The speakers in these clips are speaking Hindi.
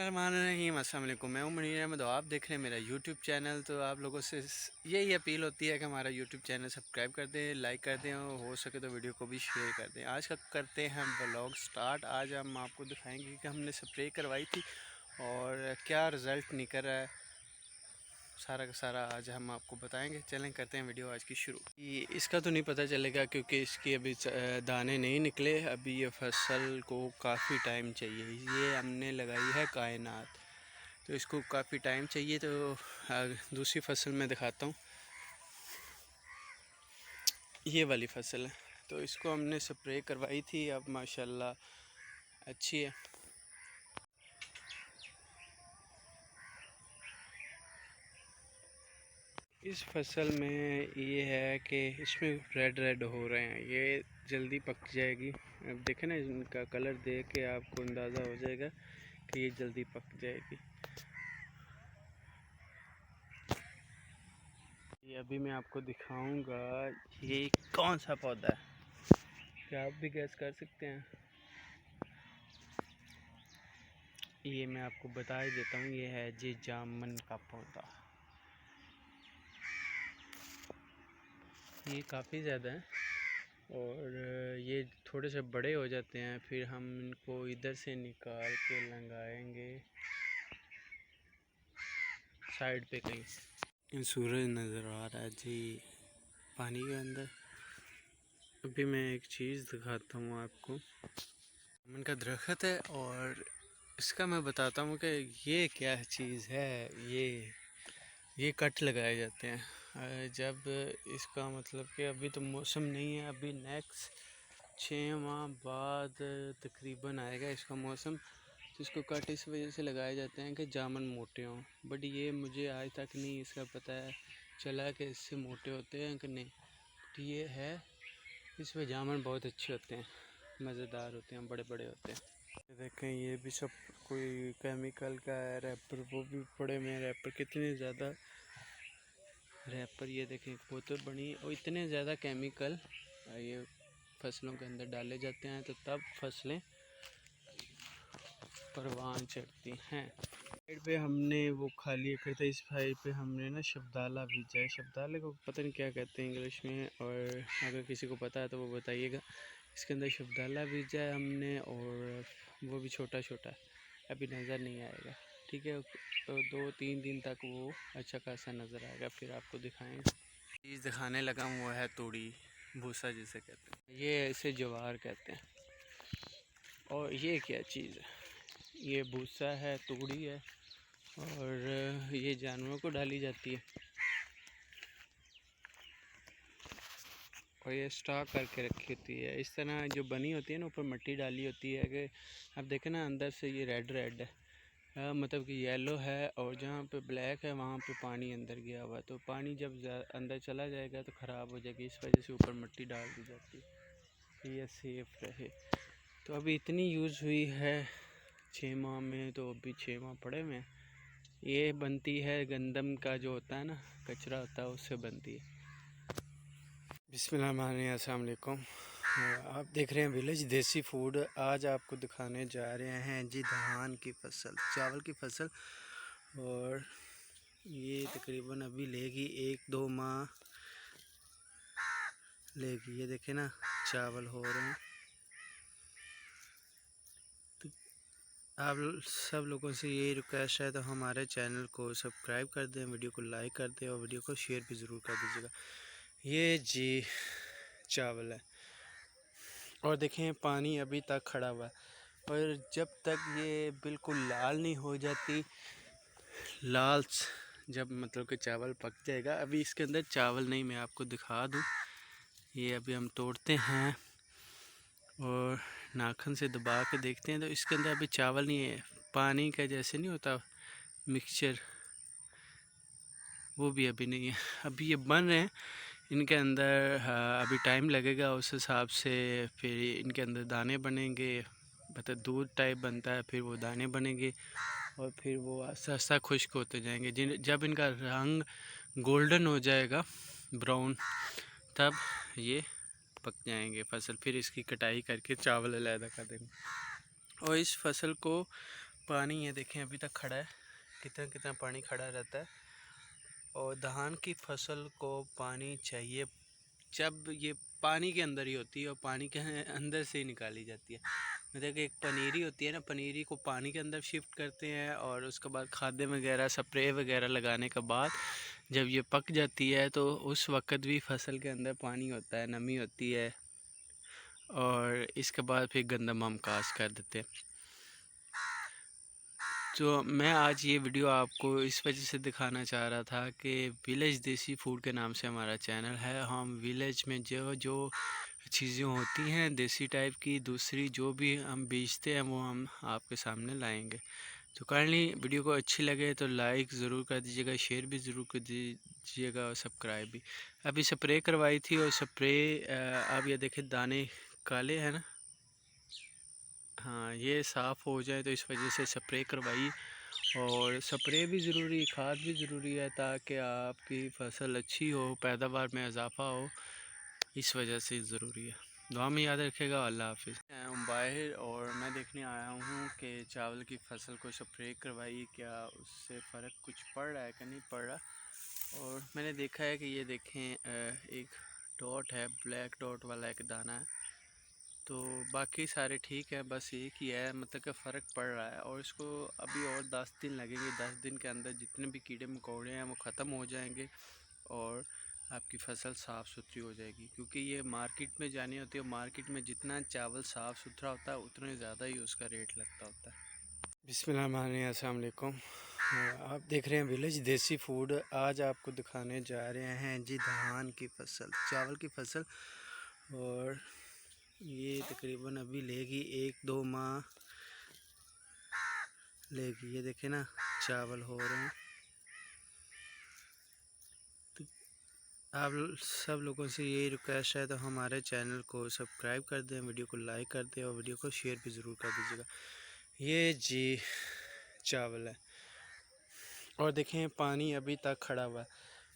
बिस्मिल्लाहिर्रहमानिर्रहीम। अस्सलाम वालेकुम। मैं हूं मुनीर अहमद और आप देख रहे हैं मेरा यूट्यूब चैनल। तो आप लोगों से यही अपील होती है कि हमारा यूट्यूब चैनल सब्सक्राइब कर दें, लाइक कर दें और हो सके तो वीडियो को भी शेयर कर दें। आज का करते हैं व्लॉग स्टार्ट। आज हम आपको दिखाएंगे कि हमने स्प्रे करवाई थी और क्या रिज़ल्ट निकल रहा है। सारा का सारा आज हम आपको बताएंगे। चलें करते हैं वीडियो आज की शुरू। ये इसका तो नहीं पता चलेगा क्योंकि इसकी अभी दाने नहीं निकले। अभी ये फसल को काफ़ी टाइम चाहिए। ये हमने लगाई है कायनात, तो इसको काफ़ी टाइम चाहिए। तो दूसरी फसल में दिखाता हूँ। ये वाली फसल है, तो इसको हमने स्प्रे करवाई थी। अब माशाल्लाह अच्छी है। इस फसल में ये है कि इसमें रेड रेड हो रहे हैं, ये जल्दी पक जाएगी। अब देखें ना, इनका कलर देख के आपको अंदाज़ा हो जाएगा कि ये जल्दी पक जाएगी। ये अभी मैं आपको दिखाऊंगा ये कौन सा पौधा है, क्या आप भी गैस कर सकते हैं। ये मैं आपको बता ही देता हूँ, ये है जी जामुन का पौधा। ये काफ़ी ज़्यादा है और ये थोड़े से बड़े हो जाते हैं, फिर हम इनको इधर से निकाल के लगाएंगे साइड पे कहीं। सूरज नज़र आ रहा है जी पानी के अंदर। अभी मैं एक चीज़ दिखाता हूँ आपको। जामुन का दरख्त है और इसका मैं बताता हूँ कि ये क्या चीज़ है। ये कट लगाए जाते हैं जब इसका मतलब कि अभी तो मौसम नहीं है, अभी नेक्स्ट 6 माह बाद तकरीबन आएगा इसका मौसम। तो इसको कट इस वजह से लगाए जाते हैं कि जामुन मोटे हों। बट ये मुझे आज तक नहीं इसका पता है चला कि इससे मोटे होते हैं कि नहीं। तो ये है, इसमें जामुन बहुत अच्छे होते हैं, मज़ेदार होते हैं, बड़े बड़े होते हैं। देखें ये भी सब कोई केमिकल का है। रैपर वो भी पड़े में, रैपर कितने ज़्यादा रैपर, ये देखें बोतल बनी और इतने ज़्यादा केमिकल ये फसलों के अंदर डाले जाते हैं, तो तब फसलें परवान चढ़ती हैं। साइड पे हमने वो खाली करता है, इस साइड पे हमने ना शब्दाला बीजा है। शब्दाले को पता नहीं क्या कहते हैं इंग्लिश में, और अगर किसी को पता है तो वो बताइएगा। इसके अंदर शब्दाला बीजा है हमने और वो भी छोटा छोटा, अभी नज़र नहीं आएगा। ठीक है, तो 2-3 दिन तक वो अच्छा खासा नज़र आएगा, फिर आपको दिखाएंगे। चीज़ दिखाने लगा हुआ है तूड़ी भूसा जिसे कहते हैं, ये इसे ज्वार कहते हैं। और ये क्या चीज़ है, ये भूसा है, तूड़ी है और ये जानवरों को डाली जाती है और ये स्टॉक करके रखी होती है। इस तरह जो बनी होती है ना, ऊपर मिट्टी डाली होती है कि आप देखें ना अंदर से ये रेड रेड है, मतलब कि येलो है, और जहाँ पे ब्लैक है वहाँ पे पानी अंदर गया हुआ है। तो पानी जब अंदर चला जाएगा तो ख़राब हो जाएगी, इस वजह से ऊपर मिट्टी डाल दी जाती है कि ये सेफ रहे। तो अभी इतनी यूज़ हुई है 6 माह में, तो अभी 6 माह पड़े में ये बनती है। गंदम का जो होता है ना, कचरा होता है, उससे बनती है। बिस्मिल्लाह, अस्सलाम वालेकुम। आप देख रहे हैं विलेज देसी फूड। आज आपको दिखाने जा रहे हैं जी धान की फसल, चावल की फसल। और ये तकरीबन अभी लेगी 1-2 माह लेगी। ये देखें ना चावल हो रहे हैं। तो आप सब लोगों से यही रिक्वेस्ट है, तो हमारे चैनल को सब्सक्राइब कर दें, वीडियो को लाइक कर दें और वीडियो को शेयर भी ज़रूर कर दीजिएगा। ये जी चावल है और देखें पानी अभी तक खड़ा हुआ है, और जब तक ये बिल्कुल लाल नहीं हो जाती, लाल जब मतलब कि चावल पक जाएगा। अभी इसके अंदर चावल नहीं, मैं आपको दिखा दूँ। ये अभी हम तोड़ते हैं और नाखून से दबा के देखते हैं, तो इसके अंदर अभी चावल नहीं है। पानी का जैसे नहीं होता मिक्सचर, वो भी अभी नहीं है। अभी ये बन रहे हैं इनके अंदर, अभी टाइम लगेगा उस हिसाब से। फिर इनके अंदर दाने बनेंगे, मतलब दूध टाइप बनता है, फिर वो दाने बनेंगे और फिर वो आस्ता आस्ता खुश्क होते जाएंगे। जब इनका रंग गोल्डन हो जाएगा, ब्राउन, तब ये पक जाएंगे फसल। फिर इसकी कटाई करके चावल अलहदा कर देंगे। और इस फसल को पानी ये देखें अभी तक खड़ा है, कितना कितना पानी खड़ा रहता है। और धान की फसल को पानी चाहिए जब ये पानी के अंदर ही होती है और पानी के अंदर से ही निकाली जाती है। मतलब कि एक पनीरी होती है ना, पनीरी को पानी के अंदर शिफ्ट करते हैं और उसके बाद खाद्य वगैरह स्प्रे वगैरह लगाने के बाद जब ये पक जाती है तो उस वक़्त भी फसल के अंदर पानी होता है, नमी होती है और इसके बाद फिर गंदम हम काश कर देते हैं। तो मैं आज ये वीडियो आपको इस वजह से दिखाना चाह रहा था कि विलेज देसी फूड के नाम से हमारा चैनल है। हम विलेज में जो जो चीज़ें होती हैं देसी टाइप की, दूसरी जो भी हम बेचते हैं वो हम आपके सामने लाएंगे। तो काइंडली वीडियो को अच्छी लगे तो लाइक ज़रूर कर दीजिएगा, शेयर भी ज़रूर कर दीजिएगा और सब्सक्राइब भी। अभी स्प्रे करवाई थी और स्प्रे अब ये देखें दाने काले हैं ना, हाँ ये साफ़ हो जाए तो इस वजह से स्प्रे करवाई। और स्प्रे भी ज़रूरी, खाद भी ज़रूरी है ताकि आपकी फ़सल अच्छी हो, पैदावार में इजाफ़ा हो, इस वजह से ज़रूरी है। दुआ में याद रखेगा। अल्लाह हाफिज़। मैं बाहर और मैं देखने आया हूँ कि चावल की फ़सल को स्प्रे करवाई, क्या उससे फ़र्क कुछ पड़ रहा है कि नहीं पड़ रहा। और मैंने देखा है कि ये देखें एक डॉट है, ब्लैक डॉट वाला एक दाना है, तो बाकी सारे ठीक है, बस एक ही है, मतलब कि फ़र्क पड़ रहा है। और इसको अभी और 10 दिन लगेंगे, 10 दिन के अंदर जितने भी कीड़े मकोड़े हैं वो ख़त्म हो जाएंगे और आपकी फ़सल साफ़ सुथरी हो जाएगी। क्योंकि ये मार्केट में जानी होती है, मार्केट में जितना चावल साफ़ सुथरा होता है उतने ज़्यादा ही उसका रेट लगता होता है। बिस्मिल्लाह, अस्सलाम वालेकुम। आप देख रहे हैं विलेज देसी फूड। आज आपको दिखाने जा रहे हैं जी धान की फसल, चावल की फसल। और ये तकरीबन अभी लेगी 1-2 माह लेगी। ये देखे ना चावल हो रहे हैं। तो आप सब लोगों से यही रिक्वेस्ट है तो हमारे चैनल को सब्सक्राइब कर दें, वीडियो को लाइक कर दें और वीडियो को शेयर भी ज़रूर कर दीजिएगा। ये जी चावल है और देखें पानी अभी तक खड़ा हुआ है।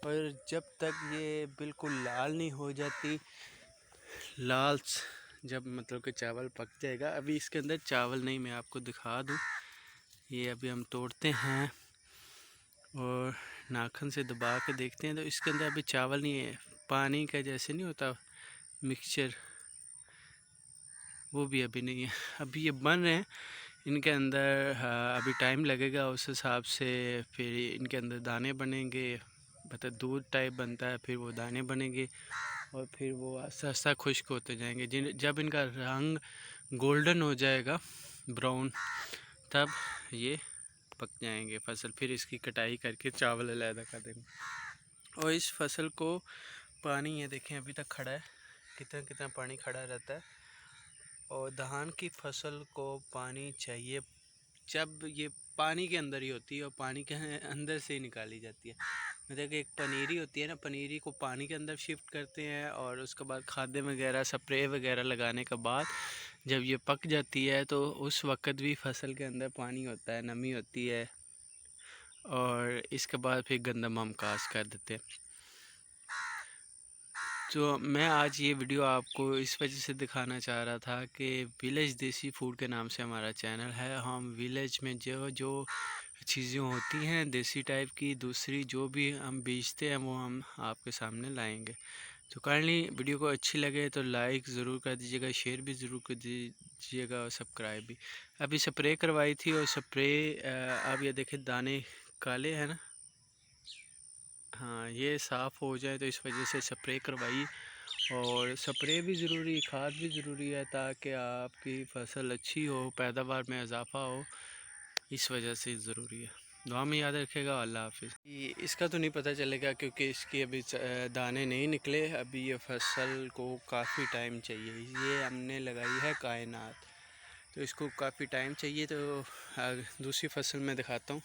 और जब तक ये बिल्कुल लाल नहीं हो जाती, लाल जब मतलब कि चावल पक जाएगा। अभी इसके अंदर चावल नहीं, मैं आपको दिखा दूँ। ये अभी हम तोड़ते हैं और नाखून से दबा के देखते हैं तो इसके अंदर अभी चावल नहीं है। पानी का जैसे नहीं होता मिक्सचर, वो भी अभी नहीं है। अभी ये बन रहे हैं, इनके अंदर अभी टाइम लगेगा, उस हिसाब से फिर इनके अंदर दाने बनेंगे, मतलब दूध टाइप बनता है, फिर वो दाने बनेंगे और फिर वो आस्ता आस्ता खुश्क होते जाएंगे। जब इनका रंग गोल्डन हो जाएगा, ब्राउन, तब ये पक जाएंगे फसल। फिर इसकी कटाई करके चावल अलहदा कर देंगे। और इस फसल को पानी ये देखें अभी तक खड़ा है, कितना कितना पानी खड़ा रहता है। और धान की फसल को पानी चाहिए जब ये पानी के अंदर ही होती है और पानी के अंदर से ही निकाली जाती है। मतलब कि एक पनीरी होती है ना, पनीरी को पानी के अंदर शिफ्ट करते हैं और उसके बाद खाद्य वगैरह स्प्रे वगैरह लगाने के बाद जब ये पक जाती है तो उस वक़्त भी फसल के अंदर पानी होता है, नमी होती है और इसके बाद फिर गंदम हम काश कर देते हैं। तो मैं आज ये वीडियो आपको इस वजह से दिखाना चाह रहा था कि विलेज देसी फूड के नाम से हमारा चैनल है। हम विलेज में जो जो चीज़ें होती हैं देसी टाइप की, दूसरी जो भी हम बेचते हैं वो हम आपके सामने लाएंगे। तो काइंडली वीडियो को अच्छी लगे तो लाइक ज़रूर कर दीजिएगा, शेयर भी ज़रूर कर दीजिएगा और सब्सक्राइब भी। अभी स्प्रे करवाई थी और स्प्रे अब ये देखें दाने काले हैं ना, हाँ ये साफ़ हो जाए तो इस वजह से स्प्रे करवाई। और स्प्रे भी ज़रूरी, खाद भी ज़रूरी है ताकि आपकी फ़सल अच्छी हो, पैदावार में इजाफ़ा हो, इस वजह से ज़रूरी है। दुआ में याद रखेगा। अल्लाह हाफिज़। इसका तो नहीं पता चलेगा क्योंकि इसकी अभी दाने नहीं निकले। अभी ये फसल को काफ़ी टाइम चाहिए। ये हमने लगाई है कायनात, तो इसको काफ़ी टाइम चाहिए। तो दूसरी फसल में दिखाता हूँ,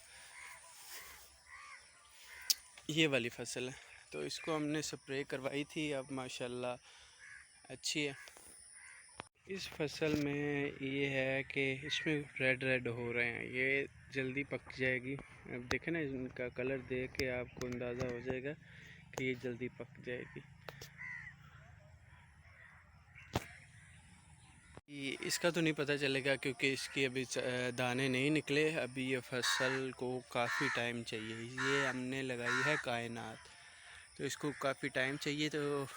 ये वाली फसल है, तो इसको हमने स्प्रे करवाई थी, अब माशाल्लाह अच्छी है। इस फसल में ये है कि इसमें रेड रेड हो रहे हैं, ये जल्दी पक जाएगी। अब देखें ना, इनका कलर देख के आपको अंदाज़ा हो जाएगा कि ये जल्दी पक जाएगी। इसका तो नहीं पता चलेगा क्योंकि इसकी अभी दाने नहीं निकले। अभी ये फसल को काफ़ी टाइम चाहिए। ये हमने लगाई है कायनात, तो इसको काफ़ी टाइम चाहिए। तो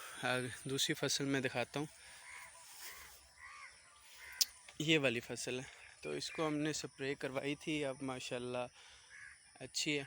दूसरी फसल मैं दिखाता हूँ। ये वाली फसल है, तो इसको हमने स्प्रे करवाई थी, अब माशाल्लाह अच्छी है।